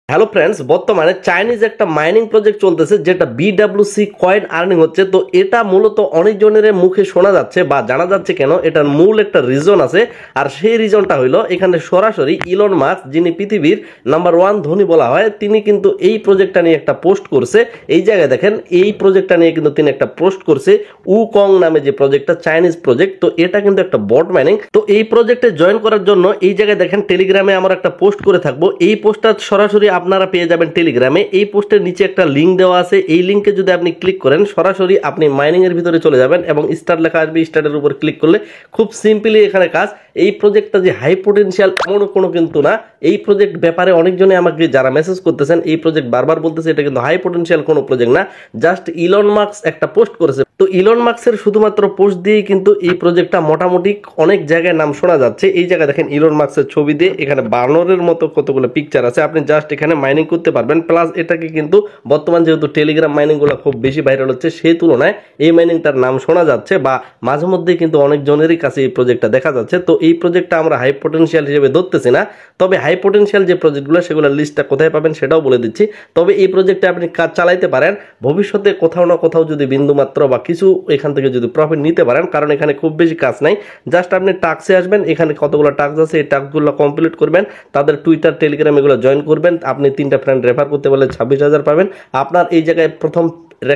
Hello friends, বর্তমানে Chinese একটা mining project চলতেছে যেটা বিডব্লিউসি কয়েন আর্নিং হচ্ছে। তো এটা মূলত অনেকজনের মুখে শোনা যাচ্ছে বা জানা যাচ্ছে কেন, এটার মূল একটা রিজন আছে। আর সেই রিজনটা হইলো এখানে সরাসরি ইলন মাস্ক, যিনি পৃথিবীর নাম্বার 1 ধনী বলা হয়, তিনি কিন্তু এই প্রজেক্টটা নিয়ে একটা পোস্ট করছে। এই জায়গায় দেখেন, এই প্রজেক্টটা নিয়ে কিন্তু তিনি একটা পোস্ট করছে, উকং নামে যে প্রজেক্টটা, চাইনিজ প্রজেক্ট। তো এটা কিন্তু একটা বট মাইনিং। তো এই প্রজেক্টে জয়েন করার জন্য এই জায়গায় দেখেন টেলিগ্রামে আমার একটা পোস্ট করে থাকবো। এই পোস্টটা সরাসরি আপনারা পেয়ে যাবেন টেলিগ্রামে। এই পোস্টের নিচে একটা লিঙ্ক দেওয়া আছে, এই লিঙ্কে যদি আপনি ক্লিক করেন সরাসরি আপনি মাইনিং এর ভিতরে চলে যাবেন এবং স্টার্ট লেখা আসবে, স্টার্টের উপর ক্লিক করলে খুব সিম্পলি এখানে কাজ। এই প্রজেক্টটা যে হাই পোটেনশিয়াল এমন কোনো কিন্তু না। এই প্রজেক্ট ব্যাপারে অনেকজনে আমাকে যারা মেসেজ করতেছেন, এই প্রজেক্ট বারবার বলতেছে এটা কিন্তু হাই পোটেনশিয়াল কোনো প্রজেক্ট না, জাস্ট ইলন মাস্ক একটা পোস্ট করেছে। তো ইলন মাস্কের শুধুমাত্র পোস্ট দিয়েই কিন্তু এই প্রজেক্টটা মোটামুটি অনেক জায়গায় নাম শোনা যাচ্ছে। এই জায়গায় দেখেন ইলন মাস্কের ছবি দিয়ে এখানে বানরের মতো কতগুলো পিকচার আছে, আপনি জাস্ট এখানে মাইনিং করতে পারবেন। প্লাস এটাকে কিন্তু বর্তমান যেহেতু টেলিগ্রাম মাইনিং গুলো খুব বেশি ভাইরাল হচ্ছে, সেই তুলনায় এই মাইনিংটার নাম শোনা যাচ্ছে বা মাঝে মধ্যে কিন্তু অনেকজনেরই কাছে এই প্রজেক্টটা দেখা যাচ্ছে। তো এই প্রজেক্টটা আমরা হাই পোটেনশিয়াল হিসেবে ধরতেছি না, তবে হাই পোটেনশিয়াল যে প্রজেক্টগুলো সেগুলোর লিস্টটা কোথায় পাবেন সেটাও বলে দিচ্ছি। তবে এই প্রজেক্টে আপনি কাজ চালাইতে পারেন, ভবিষ্যতে কোথাও না কোথাও যদি বিন্দুমাত্র বা কিছু এখান থেকে যদি প্রফিট নিতে পারেন, কারণ এখানে খুব বেশি কাজ নাই। জাস্ট আপনি টাস্কে আসবেন, এখানে কতগুলো টাস্ক আছে এই টাস্কগুলো কমপ্লিট করবেন, তাদের টুইটার, টেলিগ্রাম এগুলো জয়েন করবেন। আপনি 3টা ফ্রেন্ড রেফার করতে পারলে 26,000 পাবেন। আপনার এই জায়গায় প্রথম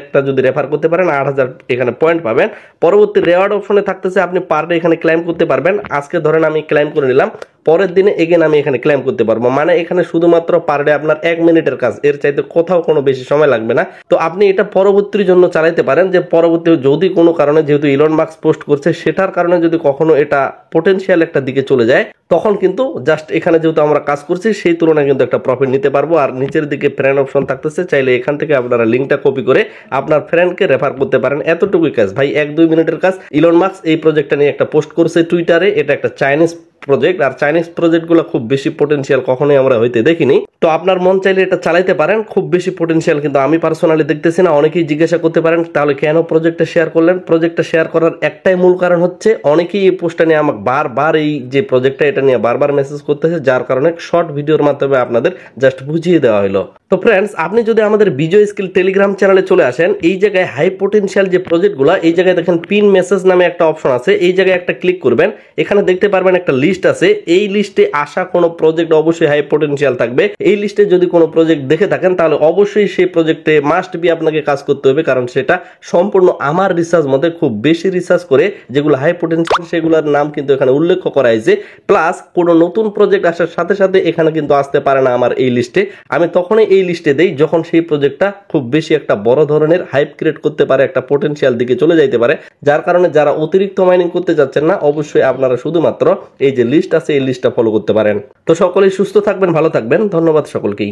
একটা যদি রেফার করতে পারেন 8,000 এখানে পয়েন্ট পাবেন। পরবর্তী রেওয়ার্ড অপশনে থাকতেছে আপনি পার ডে এখানে ক্লেম করতে পারবেন। আজকে ধরেন আমি ক্লেম করে নিলাম, পরের দিনে এগেন আমি এখানে ক্লেম করতে পারবো। মানে এখানে শুধুমাত্র পার ডে আপনার 1 মিনিটের কাজ, এর চাইতে কোথাও কোনো বেশি সময় লাগবে না। তো আপনি এটা পরবর্তীর জন্য চালাইতে পারেন, যে পরবর্তী যদি কোনো কারণে, যেহেতু ইলন মাস্ক পোস্ট করছে সেটার কারণে যদি কখনো এটা পোটেনশিয়াল একটা দিকে চলে যায়, তখন কিন্তু জাস্ট এখানে যেহেতু আমরা কাজ করছি সেই তুলনায় কিন্তু একটা প্রফিট নিতে পারবো। আর নিচের দিকে ফ্রেন্ড অপশন থাকতেছে, চাইলে এখান থেকে আপনারা লিঙ্কটা কপি করে আপনার ফ্রেন্ডকে রেফার করতে পারেন। এতটুকুই কাজ ভাই, 1-2 মিনিটের কাজ। ইলন মাস্ক এই প্রজেক্টটা নিয়ে একটা পোস্ট করছে টুইটারে, এটা একটা চাইনিজ প্রজেক্ট, আর চাইনিজ প্রজেক্টগুলো খুব বেশি পোটেনশিয়াল কখনোই আমরা হইতে দেখিনি। তো আপনার মন চাইলে এটা চালাইতে পারেন, খুব বেশি পোটেনশিয়াল কিন্তু আমি পার্সোনালি দেখতেছি না। অনেকেই জিজ্ঞাসা করতে পারেন তাহলে কেন প্রজেক্টটা শেয়ার করলেন। প্রজেক্টটা শেয়ার করার একটাই মূল কারণ হচ্ছে, অনেকেই এই পোস্টটা নিয়ে আমাকে বারবার, এই যে প্রজেক্টটা এটা নিয়ে বারবার মেসেজ করতেছে, যার কারণে শর্ট ভিডিওর মাধ্যমে আপনাদের জাস্ট বুঝিয়ে দেওয়া হলো। তো ফ্রেন্ডস, আপনি যদি আমাদের বিজয় স্কিল টেলিগ্রাম চ্যানেলে চলে আসেন, এই জায়গায় হাই পোটেনশিয়াল যে প্রজেক্টগুলো, এই জায়গায় দেখেন পিন মেসেজ নামে একটা অপশন আছে, এই জায়গায় একটা ক্লিক করবেন। এখানে দেখতে পারবেন একটা লিস্ট আছে, এই লিস্টে আসা কোনো প্রজেক্ট অবশ্যই হাই পোটেনশিয়াল থাকবে। এই লিস্টে যদি কোনো প্রজেক্ট দেখে থাকেন তাহলে অবশ্যই সেই প্রজেক্টে মাস্ট বি আপনাকে কাজ করতে হবে, কারণ সেটা সম্পূর্ণ আমার রিসার্চ মধ্যে খুব বেশি রিসার্চ করে যেগুলো হাই পোটেনশিয়াল সেগুলোর নাম কিন্তু এখানে উল্লেখ করা হয়েছে। প্লাস কোনো নতুন প্রজেক্ট আসার সাথে সাথে এখানে কিন্তু আসতে পারে না আমার এই লিস্টে। আমি তখনই এই লিস্টে দেই যখন সেই প্রজেক্টটা খুব বেশি একটা বড় ধরনের হাইপ ক্রিয়েট করতে পারে, একটা পোটেনশিয়াল দিকে চলে যাইতে পারে। যার কারণে যারা অতিরিক্ত মাইনিং করতে যাচ্ছেন না, অবশ্যই আপনারা শুধুমাত্র এই যে লিস্ট আছে এই লিস্টটা ফলো করতে পারেন। তো সকলেই সুস্থ থাকবেন, ভালো থাকবেন, ধন্যবাদ সকলকেই।